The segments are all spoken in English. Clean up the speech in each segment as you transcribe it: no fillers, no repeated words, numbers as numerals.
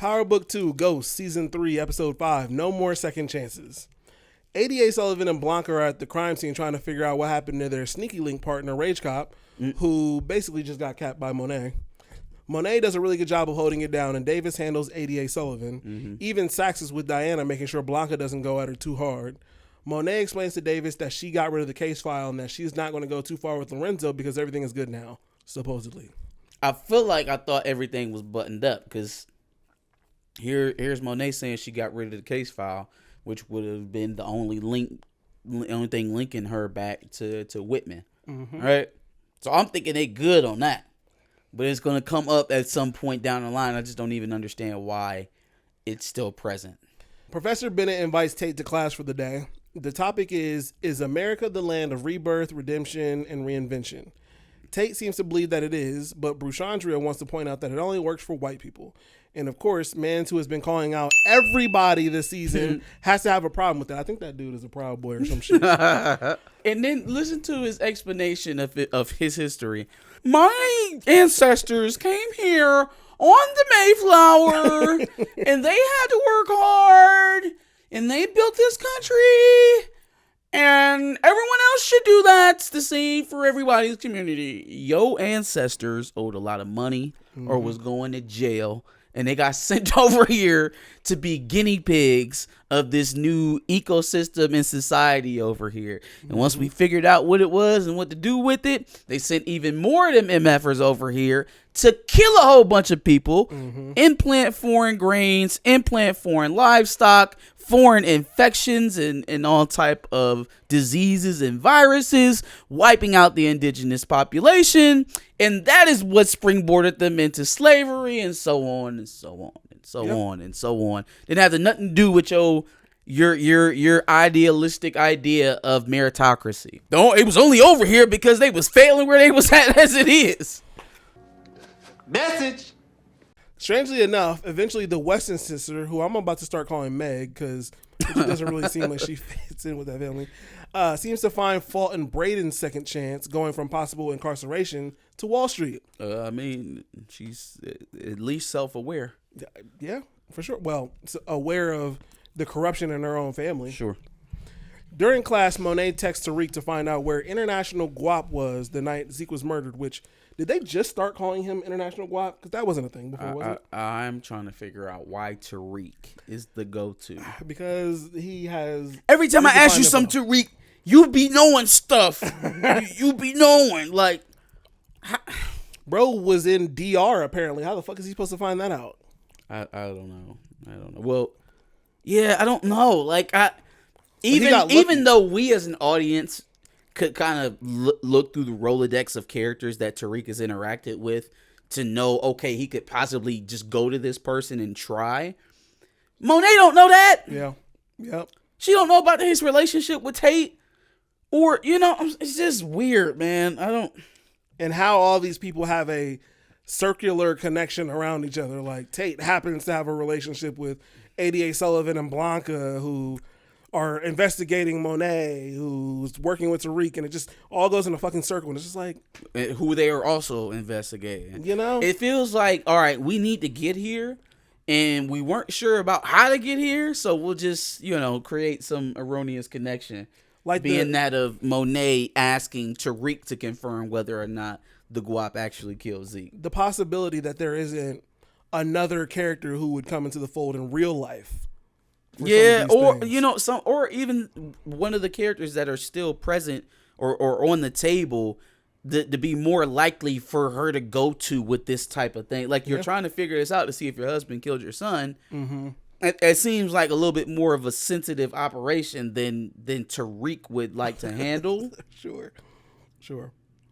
Power Book 2, Ghost, Season 3, Episode 5, No More Second Chances. ADA Sullivan and Blanca are at the crime scene trying to figure out what happened to their sneaky link partner, Rage Cop, who basically just got capped by Monét. Monét does a really good job of holding it down, and Davis handles ADA Sullivan. Even Sax is with Diana, making sure Blanca doesn't go at her too hard. Monét explains to Davis that she got rid of the case file and that she's not going to go too far with Lorenzo because everything is good now, supposedly. I feel like I thought everything was buttoned up because here's Monét saying she got rid of the case file, which would have been the only thing linking her back to Whitman, right? So I'm thinking they good on that, but it's going to come up at some point down the line. I just don't even understand why it's still present. Professor Bennett invites Tate to class for the day. The topic is America the land of rebirth, redemption, and reinvention? Tate seems to believe that it is, but Bruchandria wants to point out that it only works for white people. And of course, Mans, who has been calling out everybody this season, has to have a problem with that. I think that dude is a Proud Boy or some shit. And then listen to his explanation of his history. My ancestors came here on the Mayflower, and they had to work hard, and they built this country, and everyone else should do that. It's the same for everybody's community. Your ancestors owed a lot of money or was going to jail, and they got sent over here to be guinea pigs of this new ecosystem and society over here. And once we figured out what it was and what to do with it, they sent even more of them MFers over here to kill a whole bunch of people, implant foreign grains, implant foreign livestock, foreign infections and all type of diseases and viruses, wiping out the indigenous population. And that is what springboarded them into slavery and so on and so on and so on and so on. Didn't have nothing to do with your idealistic idea of meritocracy. It was only over here because they was failing where they was at as it is. Message. Strangely enough, eventually the Weston sister, who I'm about to start calling Meg because it doesn't really seem like she fits in with that family, seems to find fault in Brayden's second chance, going from possible incarceration to Wall Street. I mean, she's at least self-aware. Yeah, for sure. Well, aware of the corruption in her own family. Sure. During class, Monét texts Tariq to find out where International Guap was the night Zeke was murdered, which... Did they just start calling him International Guap? Because that wasn't a thing before, was it? I'm trying to figure out why Tariq is the go-to. Because he has... Every time I ask you something, Tariq, you be knowing stuff. you be knowing. Like... Bro was in DR, apparently. How the fuck is he supposed to find that out? I don't know. Well, yeah, I don't know. Like, even though we as an audience... could kind of look through the Rolodex of characters that Tariq has interacted with to know, okay, he could possibly just go to this person and try. Monét don't know that. Yeah. Yep. She don't know about his relationship with Tate. Or, it's just weird, man. I don't... And how all these people have a circular connection around each other. Like, Tate happens to have a relationship with ADA Sullivan and Blanca, who... are investigating Monét, who's working with Tariq, and it just all goes in a fucking circle. And it's just like... who they are also investigating. It feels like, all right, we need to get here, and we weren't sure about how to get here, so we'll just, create some erroneous connection. Like that of Monét asking Tariq to confirm whether or not the Guap actually killed Zeke. The possibility that there isn't another character who would come into the fold in real life. Yeah, or things. Or even one of the characters that are still present or on the table to be more likely for her to go to with this type of thing. Like, you're trying to figure this out to see if your husband killed your son. Mm-hmm. It seems like a little bit more of a sensitive operation than Tariq would like to handle. Sure.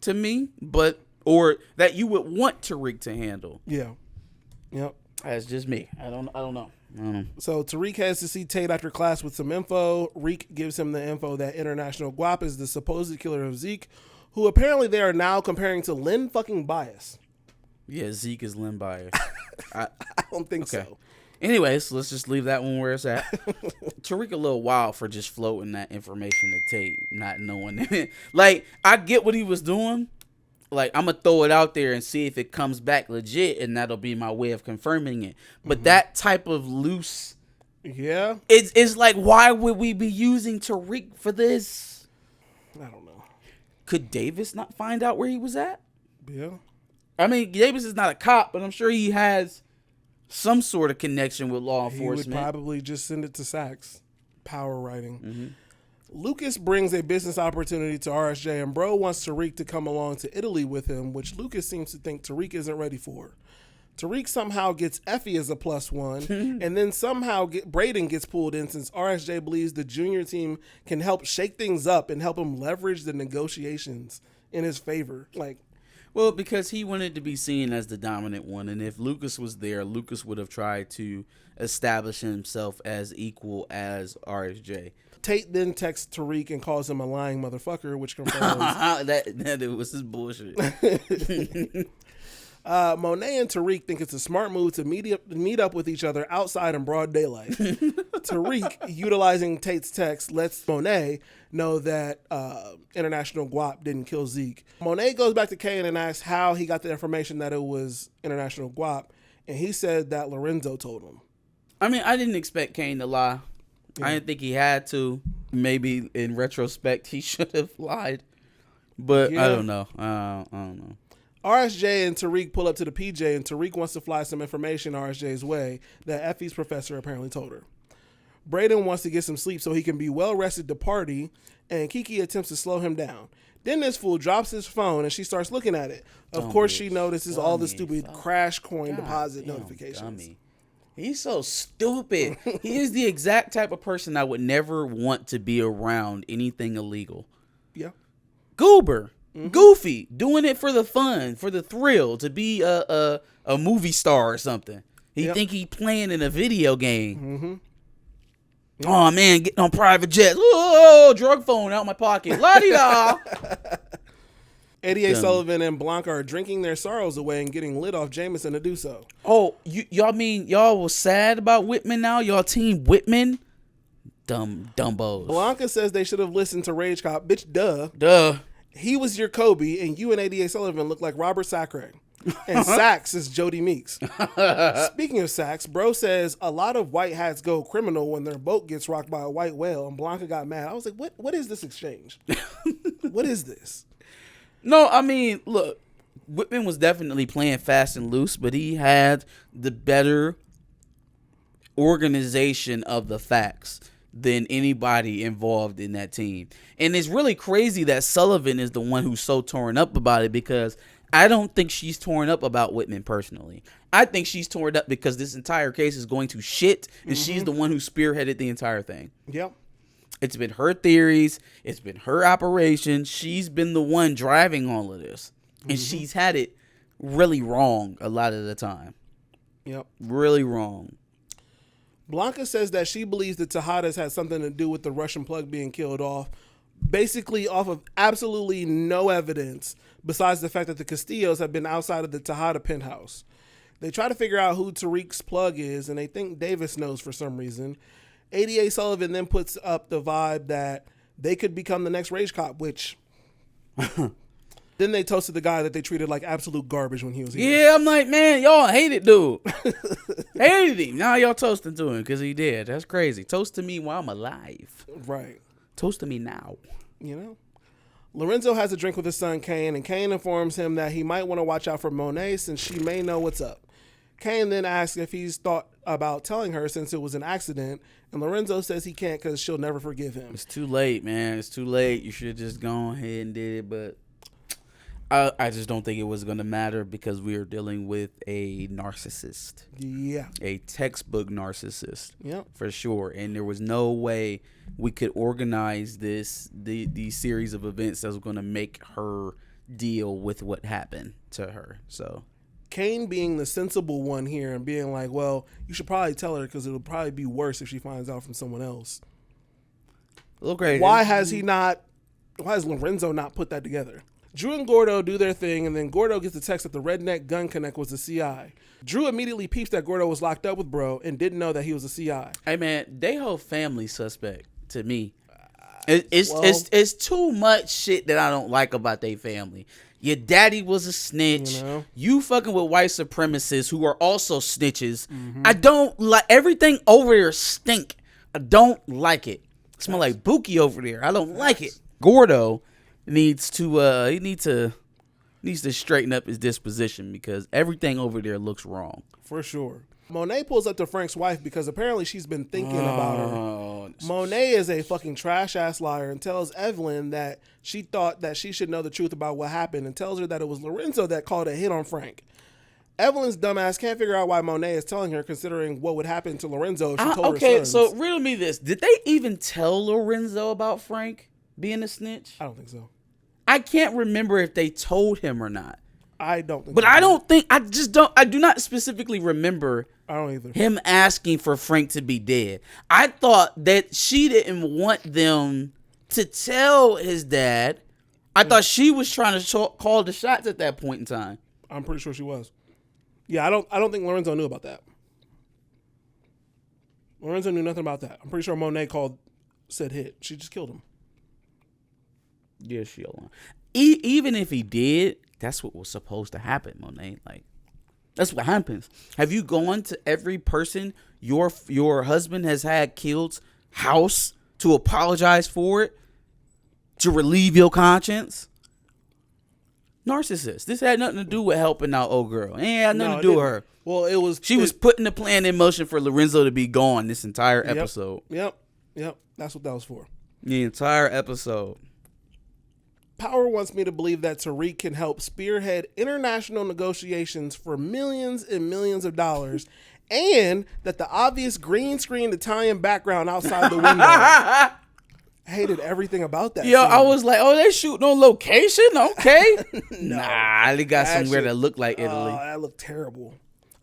To me, or that you would want Tariq to handle. Yeah. Yep. That's just me. I don't know. So Tariq has to see Tate after class with some info. Reek gives him the info that International Guap is the supposed killer of Zeke, who apparently they are now comparing to Lynn fucking Bias. Yeah, Zeke is Lynn Bias. I don't think so. Anyways, let's just leave that one where it's at. Tariq a little wild for just floating that information to Tate, not knowing it. Like, I get what he was doing, Like, I'm going to throw it out there and see if it comes back legit, and that'll be my way of confirming it. But that type of loose... Yeah. It's like, why would we be using Tariq for this? I don't know. Could Davis not find out where he was at? Yeah. I mean, Davis is not a cop, but I'm sure he has some sort of connection with law enforcement. He would probably just send it to Sachs. Power writing. Lucas brings a business opportunity to RSJ, and Bro wants Tariq to come along to Italy with him, which Lucas seems to think Tariq isn't ready for. Tariq somehow gets Effie as a +1, and then somehow Brayden gets pulled in since RSJ believes the junior team can help shake things up and help him leverage the negotiations in his favor. Well, because he wanted to be seen as the dominant one, and if Lucas was there, Lucas would have tried to establish himself as equal as RSJ. Tate then texts Tariq and calls him a lying motherfucker, which confirms that it was his bullshit. Monét and Tariq think it's a smart move to meet up with each other outside in broad daylight. Tariq, utilizing Tate's text, lets Monét know that International Guap didn't kill Zeke. Monét goes back to Kane and asks how he got the information that it was International Guap, and he said that Lorenzo told him. I mean, I didn't expect Kane to lie. Yeah. I didn't think he had to. Maybe in retrospect, he should have lied. But yeah. I don't know. I don't know. RSJ and Tariq pull up to the PJ, and Tariq wants to fly some information RSJ's way that Effie's professor apparently told her. Brayden wants to get some sleep so he can be well rested to party, and Kiki attempts to slow him down. Then this fool drops his phone, and she starts looking at it. Of course, she notices all the stupid crash coin deposit notifications. Dummy. He's so stupid. He is the exact type of person I would never want to be around anything illegal. Yeah. Goober. Goofy. Doing it for the fun, for the thrill, to be a movie star or something. He think he playing in a video game. Yep. Oh, man, getting on private jets. Oh, drug phone out my pocket. La-di-da. 88 Sullivan and Blanca are drinking their sorrows away and getting lit off Jameson to do so. Oh, y'all mean y'all was sad about Whitman now? Y'all team Whitman? Dumbos. Blanca says they should have listened to Rage Cop. Bitch, Duh. He was your Kobe, and you and 88 Sullivan look like Robert Sacre. And Sax is Jody Meeks. Speaking of Sax, Bro says a lot of white hats go criminal when their boat gets rocked by a white whale, and Blanca got mad. I was like, what is this exchange? What is this? No, I mean, look, Whitman was definitely playing fast and loose, but he had the better organization of the facts than anybody involved in that team. And it's really crazy that Sullivan is the one who's so torn up about it, because I don't think she's torn up about Whitman personally. I think she's torn up because this entire case is going to shit, and she's the one who spearheaded the entire thing. Yep. It's been her theories. It's been her operation. She's been the one driving all of this. And she's had it really wrong a lot of the time. Yep. Really wrong. Blanca says that she believes that Tejadas had something to do with the Russian plug being killed off, basically off of absolutely no evidence besides the fact that the Castillos have been outside of the Tejada penthouse. They try to figure out who Tariq's plug is, and they think Davis knows for some reason. 88 Sullivan then puts up the vibe that they could become the next Rage Cop, which... Then they toasted the guy that they treated like absolute garbage when he was here. Yeah, I'm like, man, y'all hated dude. Hated him. Now y'all toasting to him because he did. That's crazy. Toast to me while I'm alive. Right. Toast to me now. You know? Lorenzo has a drink with his son, Kane, and Kane informs him that he might want to watch out for Monét since she may know what's up. Kane then asks if he's thought about telling her since it was an accident, and Lorenzo says he can't because she'll never forgive him. It's too late, man. It's too late. You should have just gone ahead and did it, but... I just don't think it was going to matter because we are dealing with a narcissist. Yeah. A textbook narcissist. Yep. For sure. And there was no way we could organize the series of events that was going to make her deal with what happened to her. So Kane being the sensible one here and being like, well, you should probably tell her because it'll probably be worse if she finds out from someone else. Look, great. Why has Lorenzo not put that together? Drew and Gordo do their thing, and then Gordo gets the text that the Redneck Gun Connect was the CI. Drew immediately peeps that Gordo was locked up with Bro and didn't know that he was a CI. Hey, man, they whole family suspect to me. It's too much shit that I don't like about their family. Your daddy was a snitch. You fucking with white supremacists who are also snitches. I don't like everything over there. Stink. I don't like it. Smell like Buki over there. I don't like it. Gordo needs to needs to straighten up his disposition because everything over there looks wrong. For sure. Monét pulls up to Frank's wife because apparently she's been thinking about her. Monét is a fucking trash ass liar and tells Evelyn that she thought that she should know the truth about what happened and tells her that it was Lorenzo that called a hit on Frank. Evelyn's dumbass can't figure out why Monét is telling her, considering what would happen to Lorenzo if she told her sons. So riddle me this. Did they even tell Lorenzo about Frank being a snitch? I don't think so. I can't remember if they told him or not. I don't think But I don't think, I do not specifically remember I don't either. him asking for Frank to be dead. I thought that she didn't want them to tell his dad. I thought she was trying to call the shots at that point in time. I'm pretty sure she was. Yeah, I don't think Lorenzo knew about that. Lorenzo knew nothing about that. I'm pretty sure Monét said hit. She just killed him. Yeah, she alone. Even if he did, that's what was supposed to happen, Monét. Like, that's what happens. Have you gone to every person your husband has had killed's house to apologize for it? To relieve your conscience? Narcissist. This had nothing to do with helping out old girl. It ain't had nothing to do with her. Well, She was putting the plan in motion for Lorenzo to be gone this entire episode. Yep. That's what that was for. The entire episode. Power wants me to believe that Tariq can help spearhead international negotiations for millions and millions of dollars, and that the obvious green screen Italian background outside the window. Hated everything about that. Yo, scene. I was like, oh, they shooting on location? Okay. No, nah, they got somewhere that looked like Italy. Oh, that looked terrible.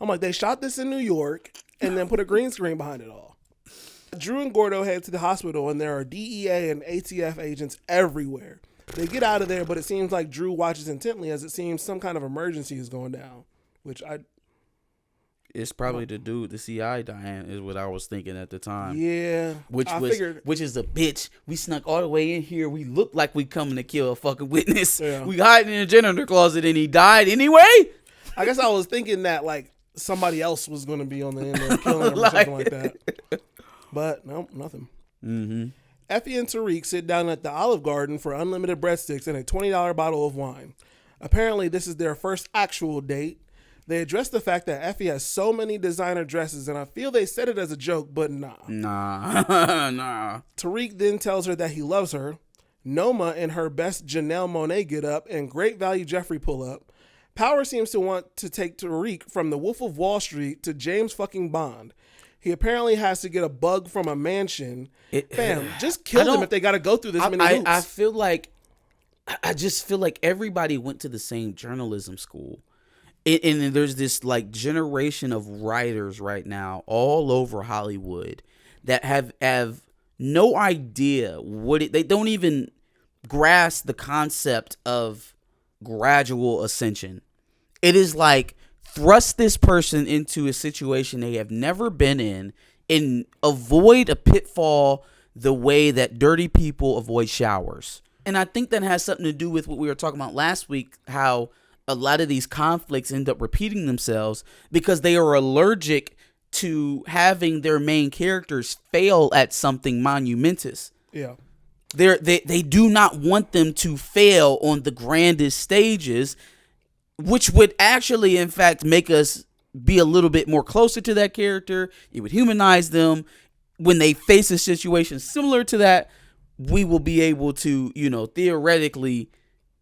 I'm like, they shot this in New York and then put a green screen behind it all. Drew and Gordo head to the hospital, and there are DEA and ATF agents everywhere. They get out of there, but it seems like Drew watches intently as it seems some kind of emergency is going down, It's probably to do with the CI dying is what I was thinking at the time. Yeah. Which is a bitch. We snuck all the way in here. We look like we coming to kill a fucking witness. Yeah. We hiding in a janitor closet and he died anyway. I guess I was thinking that like somebody else was going to be on the end there killing him or something like that. But no, nothing. Mm-hmm. Effie and Tariq sit down at the Olive Garden for unlimited breadsticks and a $20 bottle of wine. Apparently, this is their first actual date. They address the fact that Effie has so many designer dresses, and I feel they said it as a joke, but nah. Nah. Tariq then tells her that he loves her. Noma in her best Janelle Monáe get up and great value Jeffrey pull up. Power seems to want to take Tariq from the Wolf of Wall Street to James fucking Bond. He apparently has to get a bug from a mansion. Fam, just kill them if they got to go through this many hoops. I just feel like everybody went to the same journalism school. And there's this like generation of writers right now all over Hollywood that have no idea they don't even grasp the concept of gradual ascension. It is like thrust this person into a situation they have never been in and avoid a pitfall the way that dirty people avoid showers. And I think that has something to do with what we were talking about last week, how a lot of these conflicts end up repeating themselves because they are allergic to having their main characters fail at something monumentous. Yeah. They do not want them to fail on the grandest stages, which would actually, in fact, make us be a little bit more closer to that character. It would humanize them. When they face a situation similar to that, we will be able to, theoretically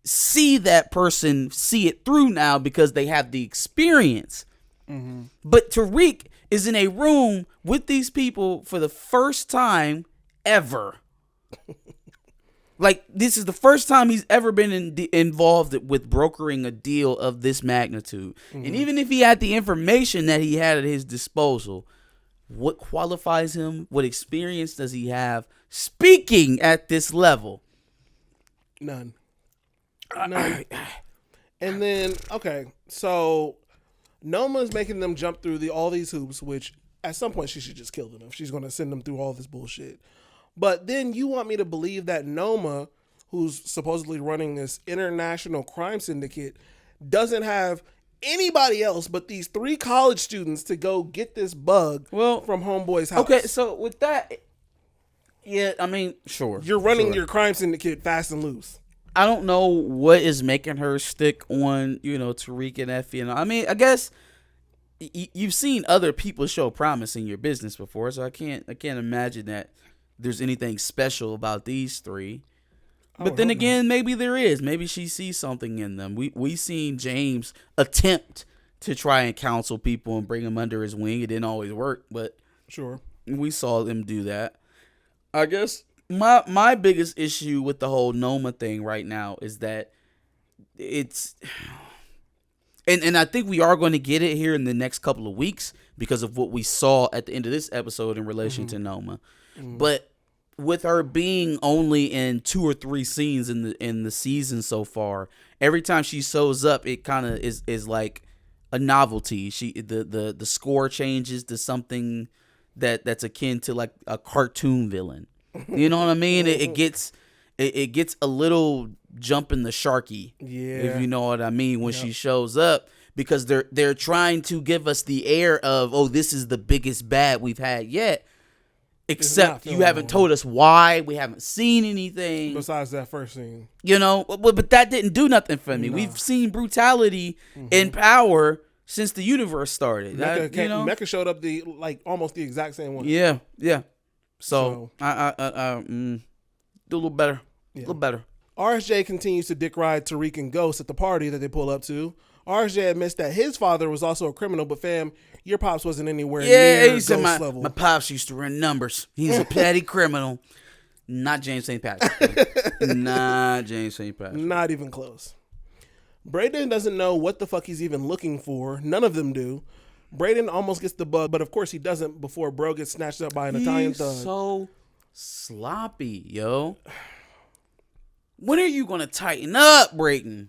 see that person see it through now because they have the experience. Mm-hmm. But Tariq is in a room with these people for the first time ever. Like, this is the first time he's ever been involved with brokering a deal of this magnitude. Mm-hmm. And even if he had the information that he had at his disposal, what qualifies him? What experience does he have speaking at this level? None. And then, okay, so Noma's making them jump through all these hoops, which at some point she should just kill them if she's going to send them through all this bullshit. But then you want me to believe that Noma, who's supposedly running this international crime syndicate, doesn't have anybody else but these 3 college students to go get this bug from Homeboy's house. Okay, so with that, yeah, I mean, sure. You're running your crime syndicate fast and loose. I don't know what is making her stick on, Tariq and Effie. And I mean, I guess you've seen other people show promise in your business before, so I can't imagine that there's anything special about these 3. But then again, maybe there is. Maybe she sees something in them. We seen James attempt to try and counsel people and bring them under his wing. It didn't always work, but sure, we saw them do that. I guess my biggest issue with the whole Noma thing right now is that it's, and I think we are going to get it here in the next couple of weeks because of what we saw at the end of this episode in relation to Noma. But with her being only in 2 or 3 scenes in the season so far, every time she shows up, it kind of is like a novelty. The score changes to something that's akin to like a cartoon villain. You know what I mean? It gets a little jump in the sharky. Yeah. If you know what I mean, when she shows up, because they're trying to give us the air of, oh, this is the biggest bad we've had yet. Except you haven't told us why. We haven't seen anything besides that first scene. But that didn't do nothing for me. No. We've seen brutality and power since the universe started. Mecca showed up almost the exact same one. Yeah. So I do a little better. A little better. RSJ continues to dick ride Tariq and Ghost at the party that they pull up to. RSJ admits that his father was also a criminal, but fam, your pops wasn't anywhere near Ghost level. My pops used to run numbers. He's a petty criminal. Not James St. Patrick. Not James St. Patrick. Not even close. Brayden doesn't know what the fuck he's even looking for. None of them do. Brayden almost gets the bug, but of course he doesn't before bro gets snatched up by an Italian thug. So sloppy, yo. When are you going to tighten up, Brayden?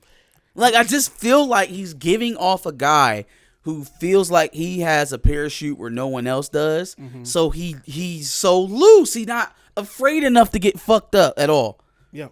Like, I just feel like he's giving off a guy who feels like he has a parachute where no one else does. So he's so loose. He's not afraid enough to get fucked up at all. Yeah.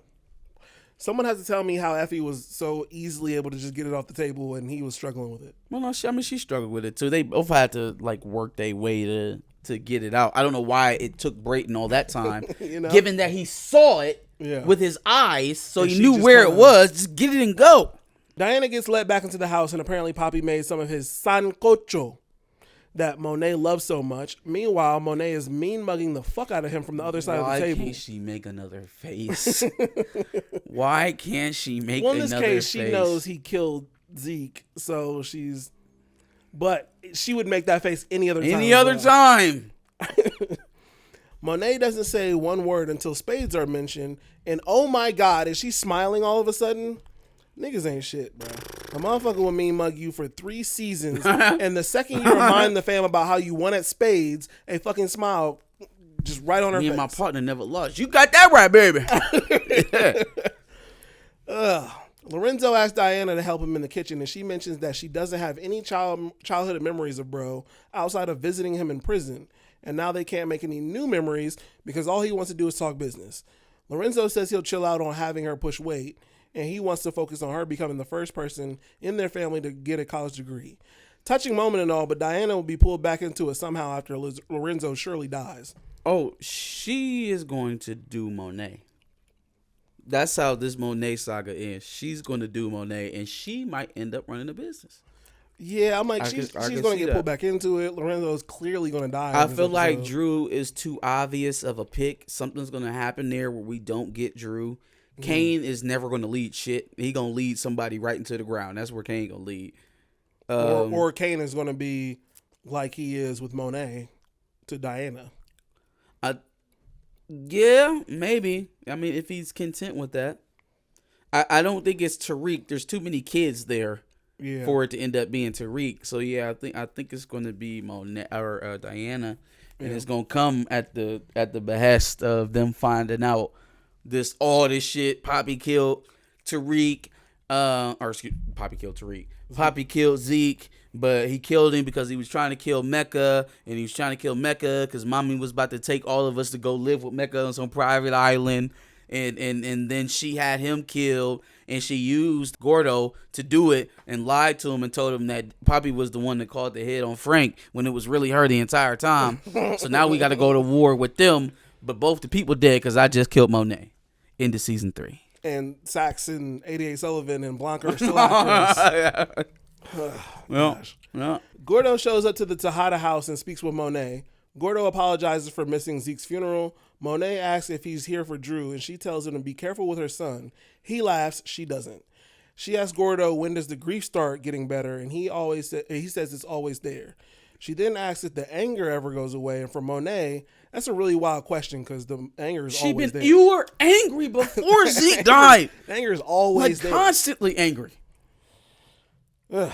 Someone has to tell me how Effie was so easily able to just get it off the table and he was struggling with it. Well, no, she struggled with it too. They both had to work their way to get it out. I don't know why it took Brayden all that time, given that he saw it with his eyes, so he knew where it was. Just get it and go. Diana gets let back into the house, and apparently Poppy made some of his sancocho that Monét loves so much. Meanwhile, Monét is mean mugging the fuck out of him from the other side of the table. Why can't she make another face? Why can't she make another face? Well, in this case, she knows he killed Zeke, so but she would make that face any other time. Monét doesn't say one word until spades are mentioned, and oh my God, is she smiling all of a sudden? Niggas ain't shit, bro. A motherfucker will mean mug you for 3 seasons, and the second you remind the fam about how you won at spades, a fucking smile just right on her face. Me and my partner never lost. You got that right, baby. Lorenzo asks Diana to help him in the kitchen, and she mentions that she doesn't have any childhood memories of bro outside of visiting him in prison, and now they can't make any new memories because all he wants to do is talk business. Lorenzo says he'll chill out on having her push weight, and he wants to focus on her becoming the first person in their family to get a college degree. Touching moment and all, but Diana will be pulled back into it somehow after Lorenzo surely dies. Oh, she is going to do Monét. That's how this Monét saga ends. She's going to do Monét, and she might end up running a business. Yeah, I'm like, she's going to get pulled back into it. Lorenzo's clearly going to die. I feel like Drew is too obvious of a pick. Something's going to happen there where we don't get Drew. Kane is never going to lead shit. He going to lead somebody right into the ground. That's where Kane going to lead. Or Kane is going to be like he is with Monét to Diana. Yeah, maybe. I mean, if he's content with that. I don't think it's Tariq. There's too many kids there for it to end up being Tariq. So, yeah, I think it's going to be Monét or Diana. And it's going to come at the behest of them finding out all this shit. Poppy killed Tariq. Or excuse, Poppy killed Tariq. Poppy killed Zeke, but he killed him because he was trying to kill Mecca, and he was trying to kill Mecca because Mommy was about to take all of us to go live with Mecca on some private island, and then she had him killed, and she used Gordo to do it and lied to him and told him that Poppy was the one that called the hit on Frank when it was really her the entire time. So now we got to go to war with them, but both the people dead because I just killed Monét. Into season 3. And Sax and 88 Sullivan and Blanca are still actors. Yeah. Gordo shows up to the Tejada house and speaks with Monét. Gordo apologizes for missing Zeke's funeral. Monét asks if he's here for Drew, and she tells him to be careful with her son. He laughs. She doesn't. She asks Gordo when does the grief start getting better, and he says it's always there. She then asks if the anger ever goes away, and for Monét, that's a really wild question because the anger is always there. You were angry before Zeke died. The anger is always there. Constantly angry. Ugh.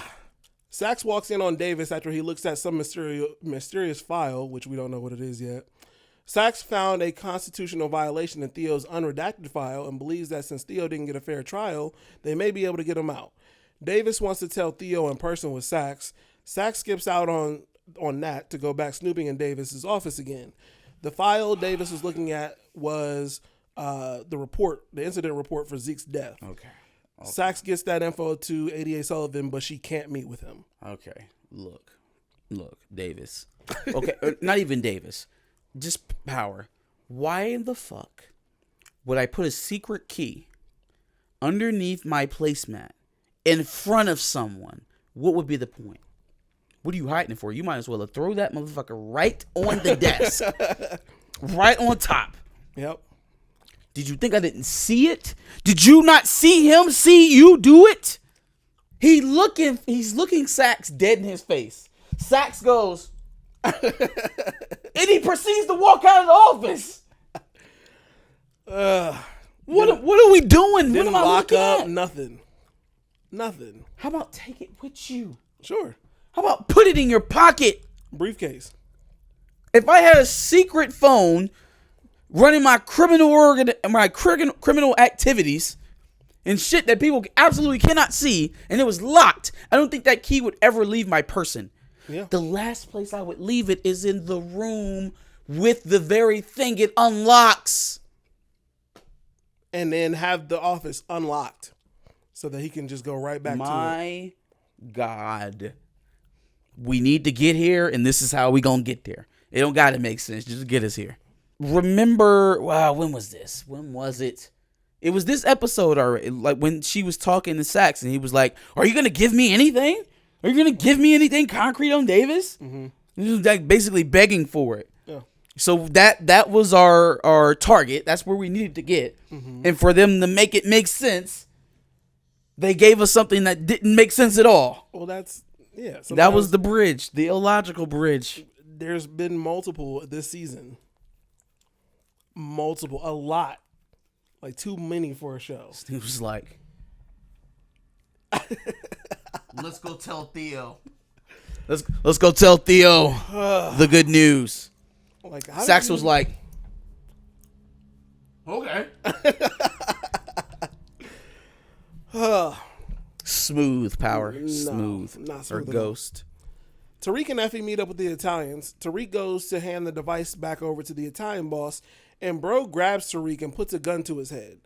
Sax walks in on Davis after he looks at some mysterious file, which we don't know what it is yet. Sax found a constitutional violation in Theo's unredacted file and believes that since Theo didn't get a fair trial, they may be able to get him out. Davis wants to tell Theo in person with Sax. Sax skips out on Nat to go back snooping in Davis's office again. The file Davis was looking at was the incident report for Zeke's death. Okay. Sax gets that info to 88 Sullivan, but she can't meet with him. Okay. Look, Davis. Okay, not even Davis. Just Power. Why in the fuck would I put a secret key underneath my placemat in front of someone? What would be the point? What are you hiding it for? You might as well throw that motherfucker right on the desk. Right on top. Yep. Did you think I didn't see it? Did you not see him see you do it? He's looking Sax dead in his face. Sax goes, and he proceeds to walk out of the office. What are we doing? Didn't what am I lock up, at? Nothing. How about take it with you? Sure. How about put it in your pocket? Briefcase. If I had a secret phone running my criminal activities and shit that people absolutely cannot see, and it was locked, I don't think that key would ever leave my person. Yeah. The last place I would leave it is in the room with the very thing it unlocks. And then have the office unlocked so that he can just go right back to it. My God. We need to get here, and this is how we gonna get there. It don't gotta make sense. Just get us here. Remember, when was this? When was it? It was this episode already. Like when she was talking to Sax, and he was like, "Are you gonna give me anything? Are you gonna give me anything concrete on Davis?" Mm-hmm. He was like basically begging for it. Yeah. So that was our target. That's where we needed to get. Mm-hmm. And for them to make it make sense, they gave us something that didn't make sense at all. Well, that was the bridge, the illogical bridge. There's been multiple this season. A lot. Like too many for a show. He was like, let's go tell Theo. Let's go tell Theo the good news. Like Sax was like, okay. Smooth Power. Smooth. Not or smooth Ghost. Tariq and Effie meet up with the Italians. Tariq goes to hand the device back over to the Italian boss, and Bro grabs Tariq and puts a gun to his head.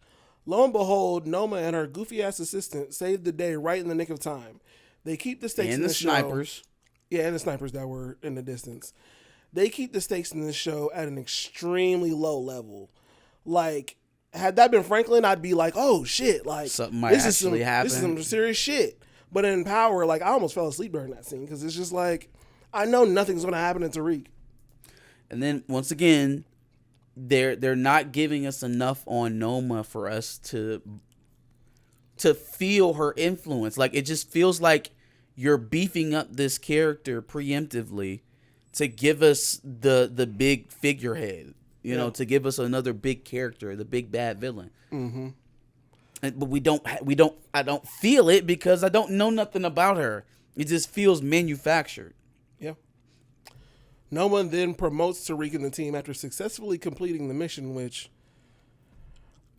Lo and behold, Noma and her goofy-ass assistant saved the day right in the nick of time. They keep the stakes in the snipers. Yeah, and the snipers that were in the distance. They keep the stakes in this show at an extremely low level. Like, had that been Franklin, I'd be like, oh, shit. Like, something might actually happen. This is some serious shit. But in Power, like, I almost fell asleep during that scene because it's just like, I know nothing's going to happen to Tariq. And then, once again, they're not giving us enough on Noma for us to feel her influence. Like, it just feels like you're beefing up this character preemptively to give us the big figurehead, you know, to give us another big character, the big bad villain. Mm-hmm. But I don't feel it because I don't know nothing about her. It just feels manufactured. Yeah. Noma then promotes Tariq and the team after successfully completing the mission, which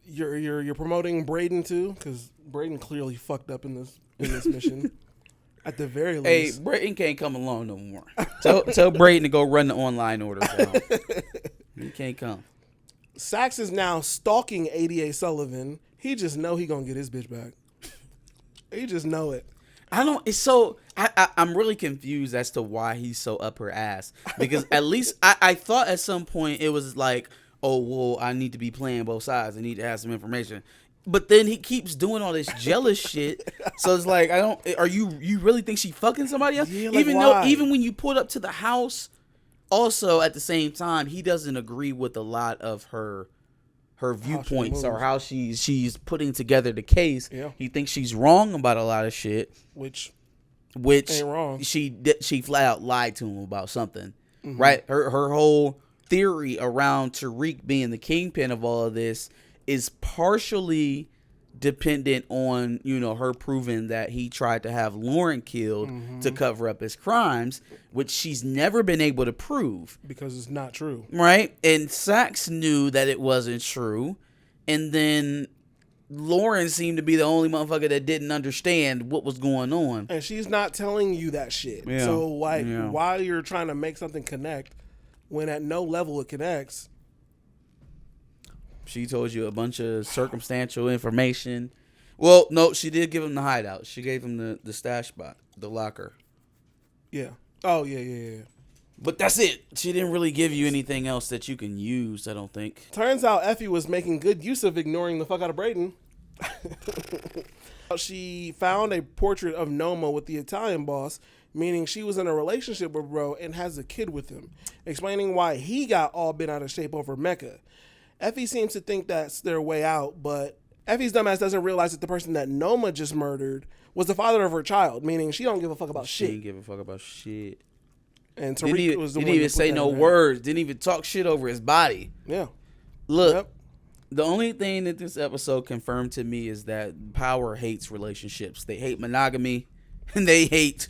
You're promoting Brayden too, because Brayden clearly fucked up in this mission. At the very least, hey, Brayden can't come along no more. Tell Brayden to go run the online orders down. He can't come. Saxe is now stalking ADA Sullivan. He just know he gonna get his bitch back. He just know it. I'm really confused as to why he's so up her ass. Because at least I thought at some point it was like, oh, well, I need to be playing both sides. I need to have some information. But then he keeps doing all this jealous shit. So it's like, are you really think she fucking somebody else? Yeah, like, why? Even when you pulled up to the house, also at the same time, he doesn't agree with a lot of her viewpoints or how she's putting together the case. Yeah. He thinks she's wrong about a lot of shit, which ain't wrong. She flat out lied to him about something, right? Her whole theory around Tariq being the kingpin of all of this is partially dependent on, her proving that he tried to have Lauren killed to cover up his crimes, which she's never been able to prove. Because it's not true. Right? And Saxe knew that it wasn't true. And then Lauren seemed to be the only motherfucker that didn't understand what was going on. And she's not telling you that shit. Yeah. So, why you're trying to make something connect when at no level it connects? She told you a bunch of circumstantial information. Well, no, she did give him the hideout. She gave him the stash spot, the locker. Yeah. Oh, yeah. But that's it. She didn't really give you anything else that you can use, I don't think. Turns out Effie was making good use of ignoring the fuck out of Brayden. She found a portrait of Noma with the Italian boss, meaning she was in a relationship with Bro and has a kid with him, explaining why he got all bent out of shape over Mecca. Effie seems to think that's their way out, but Effie's dumbass doesn't realize that the person that Noma just murdered was the father of her child, meaning she don't give a fuck about shit. She didn't give a fuck about shit. And Tariq was the one didn't even say no words. Didn't even talk shit over his body. Yeah. Look, the only thing that this episode confirmed to me is that power hates relationships. They hate monogamy, and they hate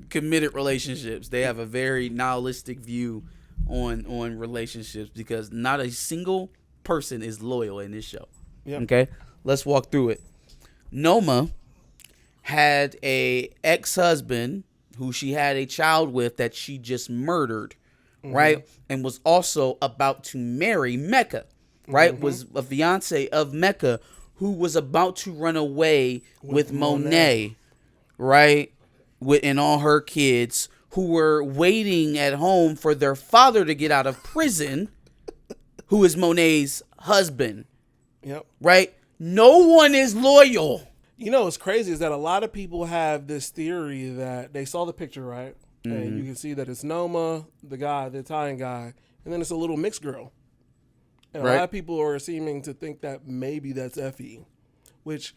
committed relationships. They have a very nihilistic view on relationships because not a single person is loyal in this show. Yep. Okay, let's walk through it. Noma had a ex-husband who she had a child with that she just murdered, right? And was also about to marry Mecca, right? Was a fiance of Mecca who was about to run away with Monét, right? And all her kids who were waiting at home for their father to get out of prison, who is Monét's husband. Yep. Right? No one is loyal. You know what's crazy is that a lot of people have this theory that they saw the picture, right? And you can see that it's Noma, the Italian guy, and then it's a little mixed girl. And a lot of people are seeming to think that maybe that's Effie, which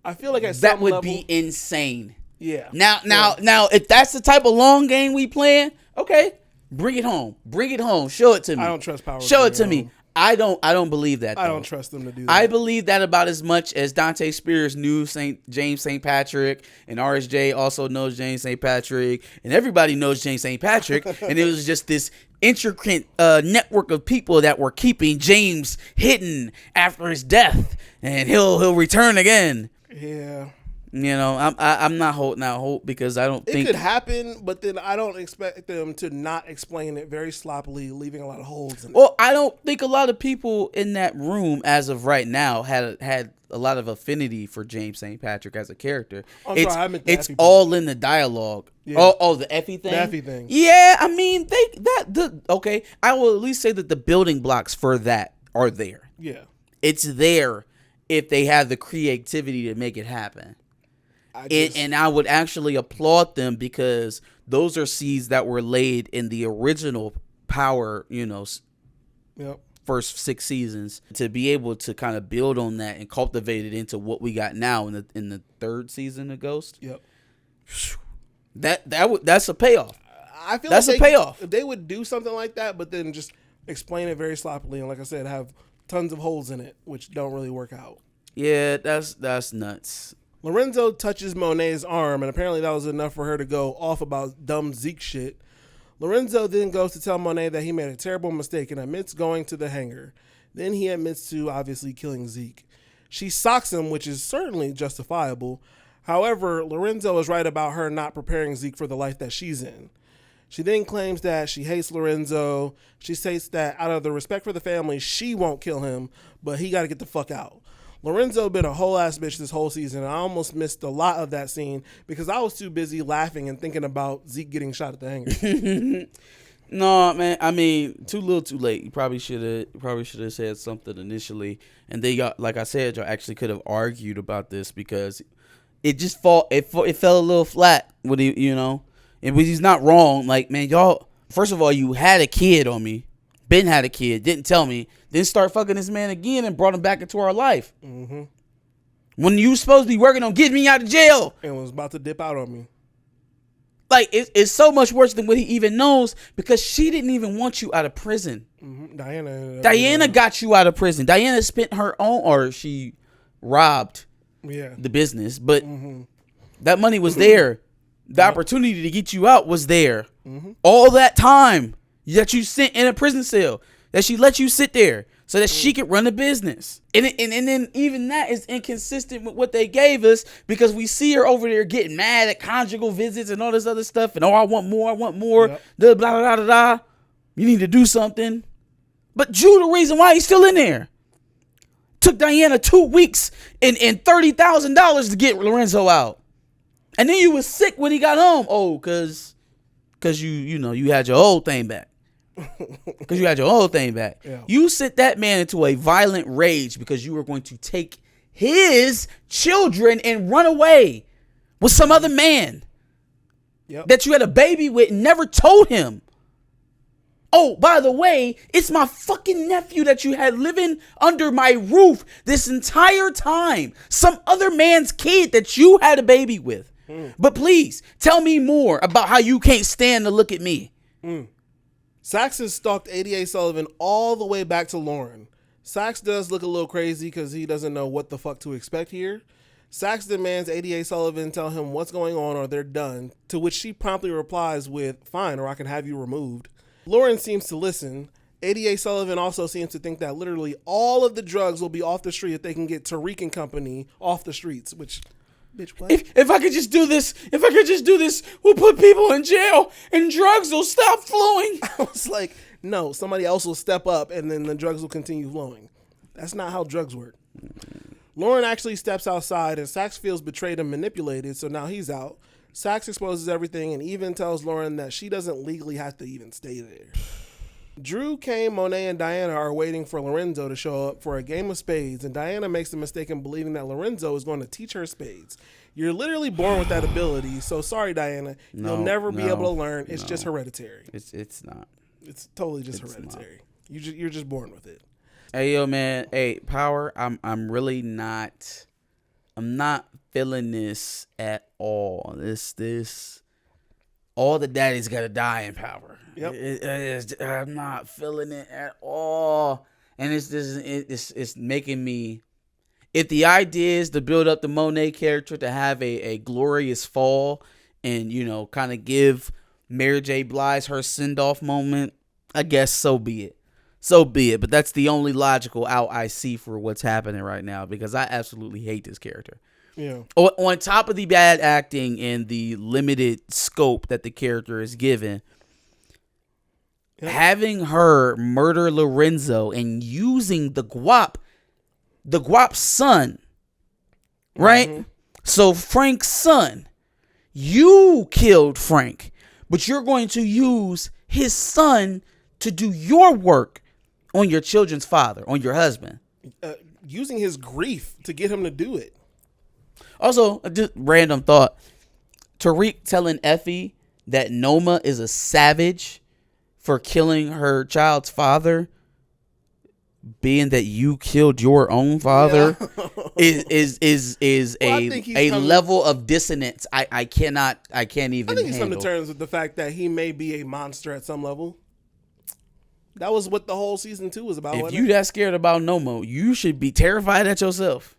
I feel like at some level, that would be insane. Yeah. Now, if that's the type of long game we playing, okay, bring it home. Bring it home. Show it to me. I don't trust Power. Show it to me. I don't believe that. Though. I don't trust them to do that. I believe that about as much as Dante Spears knew James St. Patrick, and RSJ also knows James St. Patrick, and everybody knows James St. Patrick, and it was just this intricate network of people that were keeping James hidden after his death, and he'll return again. Yeah. I'm not holding out hope because I don't think it could happen, but then I don't expect them to not explain it very sloppily, leaving a lot of holes in it. Well, I don't think a lot of people in that room, as of right now, had a lot of affinity for James St. Patrick as a character. It's all in the dialogue. Yeah. Oh, the Effie thing. The Effie thing. Yeah, I mean okay. I will at least say that the building blocks for that are there. Yeah, it's there if they have the creativity to make it happen. And I would actually applaud them because those are seeds that were laid in the original Power, first 6 seasons, to be able to kind of build on that and cultivate it into what we got now in the 3rd season of Ghost. Yep. That's a payoff. I feel that's like a payoff. If they would do something like that, but then just explain it very sloppily, and like I said, have tons of holes in it, which don't really work out. Yeah, that's nuts. Lorenzo touches Monét's arm, and apparently that was enough for her to go off about dumb Zeke shit. Lorenzo then goes to tell Monét that he made a terrible mistake and admits going to the hangar. Then he admits to obviously killing Zeke. She socks him, which is certainly justifiable. However, Lorenzo is right about her not preparing Zeke for the life that she's in. She then claims that she hates Lorenzo. She states that out of the respect for the family, she won't kill him, but he got to get the fuck out. Lorenzo been a whole ass bitch this whole season. I almost missed a lot of that scene because I was too busy laughing and thinking about Zeke getting shot at the hangar. No, man. I mean, too little, too late. You probably should have said something initially, and they got, like I said, y'all actually could have argued about this because it just it fell a little flat with and he's not wrong. Like, man, y'all. First of all, you had a kid on me. Ben had a kid, didn't tell me, then start fucking this man again and brought him back into our life. Mm-hmm. When you supposed to be working on getting me out of jail. And was about to dip out on me. Like, it's so much worse than what he even knows because she didn't even want you out of prison. Mm-hmm. Diana got you out of prison. Diana spent her own, or she robbed the business, but that money was there. The opportunity to get you out was there. Mm-hmm. All that time that you sent in a prison cell, that she let you sit there so that she could run a business. And then even that is inconsistent with what they gave us because we see her over there getting mad at conjugal visits and all this other stuff. And, I want more. Yep. Blah, blah, blah, blah, blah. You need to do something. But Drew, the reason why he's still in there. Took Diana 2 weeks and $30,000 to get Lorenzo out. And then you was sick when he got home. Oh, because you had your old thing back. Because you had your whole thing back. Yeah. You sent that man into a violent rage because you were going to take his children and run away with some other man that you had a baby with and never told him. Oh, by the way, it's my fucking nephew that you had living under my roof this entire time. Some other man's kid that you had a baby with. But please, tell me more about how you can't stand to look at me. Saxe has stalked ADA Sullivan all the way back to Lauren. Saxe does look a little crazy because he doesn't know what the fuck to expect here. Saxe demands ADA Sullivan tell him what's going on or they're done, to which she promptly replies with, fine, or I can have you removed. Lauren seems to listen. ADA Sullivan also seems to think that literally all of the drugs will be off the street if they can get Tariq and company off the streets, which... Bitch, what? If I could just do this, we'll put people in jail and drugs will stop flowing. I was like, no, somebody else will step up and then the drugs will continue flowing. That's not how drugs work. Lauren actually steps outside and Saxe feels betrayed and manipulated, so now he's out. Saxe exposes everything and even tells Lauren that she doesn't legally have to even stay there. Drew, Kane, Monét, and Diana are waiting for Lorenzo to show up for a game of spades, and Diana makes the mistake in believing that Lorenzo is going to teach her spades. You're literally born with that ability, so sorry, Diana. You'll never be able to learn. It's just hereditary. It's not. It's totally just hereditary. You're just born with it. Hey, yo, man. Hey, Power, I'm really not... I'm not feeling this at all. This... All the daddies got to die in Power. Yep. I'm not feeling it at all. And it's making me... If the idea is to build up the Monét character to have a glorious fall and, kind of give Mary J. Blige her send-off moment, I guess so be it. So be it. But that's the only logical out I see for what's happening right now because I absolutely hate this character. Yeah. On top of the bad acting and the limited scope that the character is given, having her murder Lorenzo and using the guap's son, right? Mm-hmm. So Frank's son, you killed Frank, but you're going to use his son to do your work on your children's father, on your husband. Using his grief to get him to do it. Also, just random thought. Tariq telling Effie that Noma is a savage for killing her child's father, being that you killed your own father, is a level of dissonance I can't even handle. I think he's come to terms with the fact that he may be a monster at some level. That was what the whole season 2 was about. If you that scared about Noma, you should be terrified at yourself.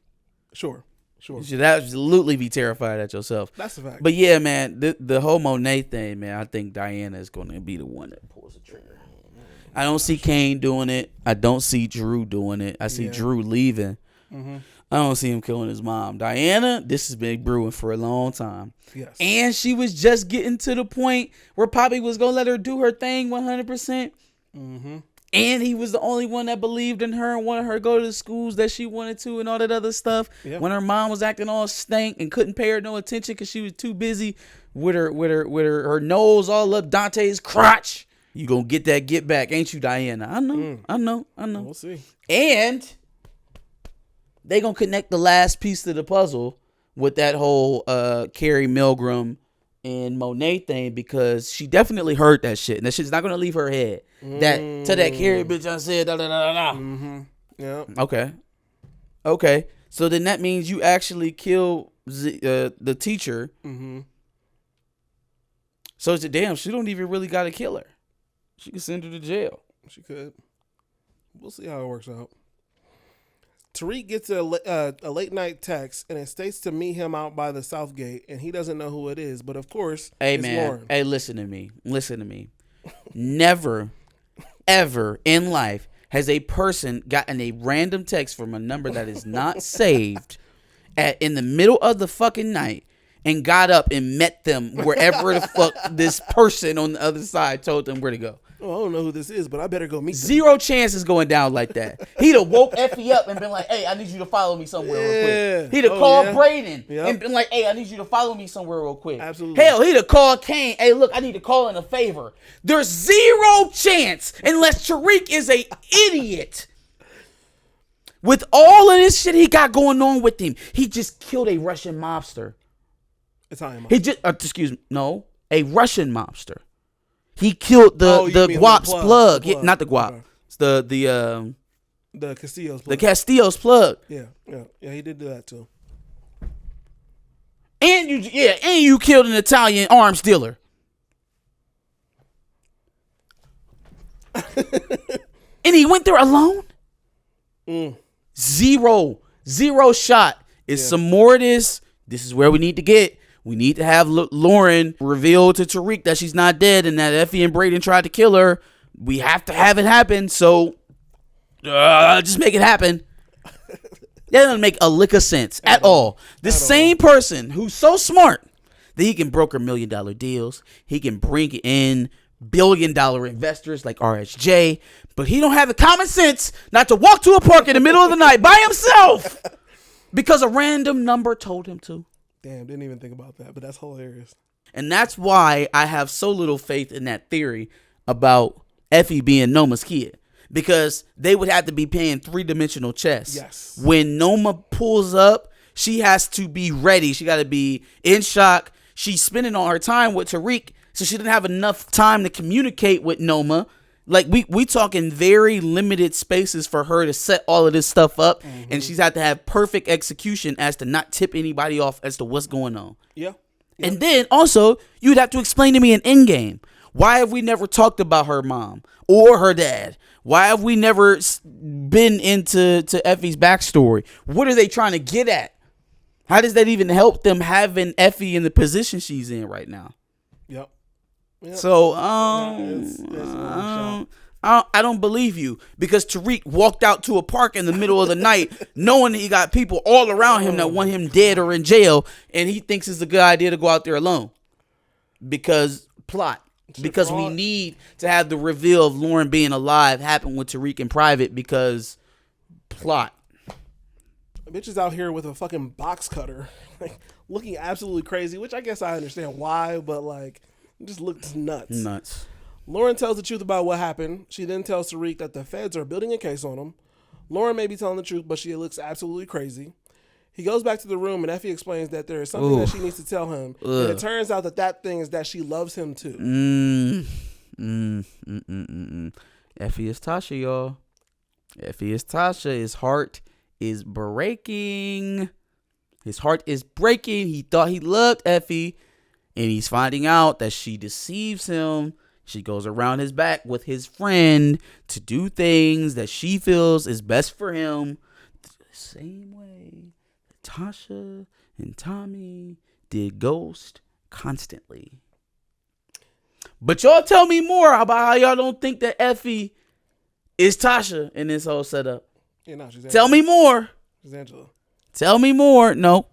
Sure. You should absolutely be terrified at yourself. That's a fact. But yeah, man, the whole Monét thing, man, I think Diana is going to be the one that pulls the trigger. I don't see Kane doing it. I don't see Drew doing it. I see Drew leaving. Mm-hmm. I don't see him killing his mom. Diana, this has been brewing for a long time. Yes. And she was just getting to the point where Poppy was going to let her do her thing 100%. Mm-hmm. And he was the only one that believed in her and wanted her to go to the schools that she wanted to and all that other stuff. Yeah. When her mom was acting all stank and couldn't pay her no attention because she was too busy with her nose all up Dante's crotch. You gonna get that get back, ain't you, Diana? I know. We'll see. And they gonna connect the last piece to the puzzle with that whole Carrie Milgram and Monét thing, because she definitely heard that shit, and that shit's not gonna leave her head. That to that Carrie bitch I said da da da da. Mm-hmm. Yeah. Okay. So then that means you actually kill the teacher. Mm-hmm. So it's damn. She don't even really gotta kill her. She could send her to jail. She could. We'll see how it works out. Tariq gets a late night text, and it states to meet him out by the South Gate, and he doesn't know who it is, but of course, it's Lauren. Hey, listen to me. Never, ever in life has a person gotten a random text from a number that is not saved in the middle of the fucking night and got up and met them wherever the fuck this person on the other side told them where to go. Oh, I don't know who this is, but I better go meet them. Zero chances going down like that. He'd have woke Effie up and been like, hey, I need you to follow me somewhere real quick. He'd have called Brayden and been like, hey, I need you to follow me somewhere real quick. Absolutely. Hell, he'd have called Kane. Hey, look, I need to call in a favor. There's zero chance unless Tariq is a idiot. With all of this shit he got going on with him, he just killed a Russian mobster. Italian mobster. He just, a Russian mobster. He killed the Guap's plug. Not the Guap. Okay. It's the Castillo's plug. The Castillo's plug. Yeah, he did do that too. And you killed an Italian arms dealer. And he went there alone? Zero shot. It's some more of this. This is where we need to get. We need to have Lauren reveal to Tariq that she's not dead and that Effie and Brayden tried to kill her. We have to have it happen, so just make it happen. That doesn't make a lick of sense at all. The same person who's so smart that he can broker $1 million deals, he can bring in $1 billion investors like RSJ, but he don't have the common sense not to walk to a park in the middle of the night by himself because a random number told him to. Damn, didn't even think about that, but that's hilarious. And that's why I have so little faith in that theory about Effie being Noma's kid. Because they would have to be playing three-dimensional chess. Yes. When Noma pulls up, she has to be ready. She got to be in shock. She's spending all her time with Tariq, so she didn't have enough time to communicate with Noma. Like, we talking very limited spaces for her to set all of this stuff up, and she's had to have perfect execution as to not tip anybody off as to what's going on. Yeah. And then, also, you'd have to explain to me an endgame. Why have we never talked about her mom or her dad? Why have we never been into Effie's backstory? What are they trying to get at? How does that even help them having Effie in the position she's in right now? Yep. So, I don't believe you, because Tariq walked out to a park in the middle of the night knowing he got people all around him that want him dead or in jail, and he thinks it's a good idea to go out there alone because plot. Because we need to have the reveal of Lauren being alive happen with Tariq in private because plot. Bitch is out here with a fucking box cutter, like looking absolutely crazy, which I guess I understand why, but like it just looks nuts. Lauren tells the truth about what happened. She then tells Tariq that the feds are building a case on him. Lauren may be telling the truth, but she looks absolutely crazy. He goes back to the room, and Effie explains that there is something that she needs to tell him. And it turns out that thing is that she loves him too. Effie is Tasha, y'all. Effie is Tasha. His heart is breaking. His heart is breaking. He thought he loved Effie, and he's finding out that she deceives him. She goes around his back with his friend to do things that she feels is best for him. The same way Tasha and Tommy did Ghost constantly. But y'all tell me more about how y'all don't think that Effie is Tasha in this whole setup. Yeah, no, she's Angela. Tell me more. She's Angela. Tell me more. No.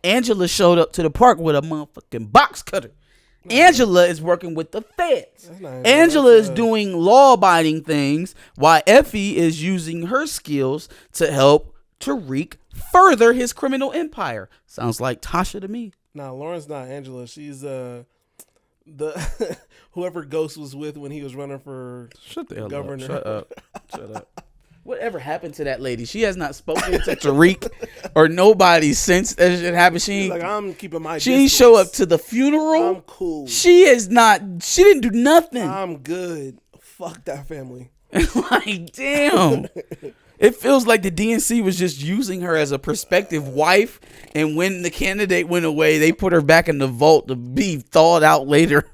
Angela showed up to the park with a motherfucking box cutter. Angela is working with the feds. Angela is doing law-abiding things while Effie is using her skills to help Tariq further his criminal empire. Sounds like Tasha to me. Nah, Lauren's not Angela. She's the whoever Ghost was with when he was running for governor. Shut up. Whatever happened to that lady? She has not spoken to Tariq or nobody since that shit happened. She like, I'm keeping my She didn't show up to the funeral. I'm cool. She didn't do nothing. I'm good. Fuck that family. Like, damn. It feels like the DNC was just using her as a prospective wife, and when the candidate went away, they put her back in the vault to be thawed out later.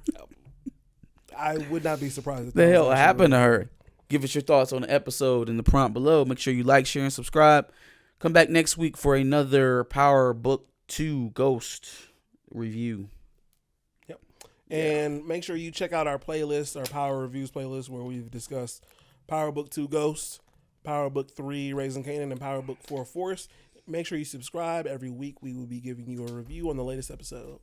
I would not be surprised. The hell happened to her? Give us your thoughts on the episode in the prompt below. Make sure you like, share, and subscribe. Come back next week for another Power Book 2 Ghost review. Yep. And make sure you check out our playlist, our Power Reviews playlist, where we've discussed Power Book 2 Ghost, Power Book 3 Raising Kanan, and Power Book 4 Force. Make sure you subscribe. Every week we will be giving you a review on the latest episode.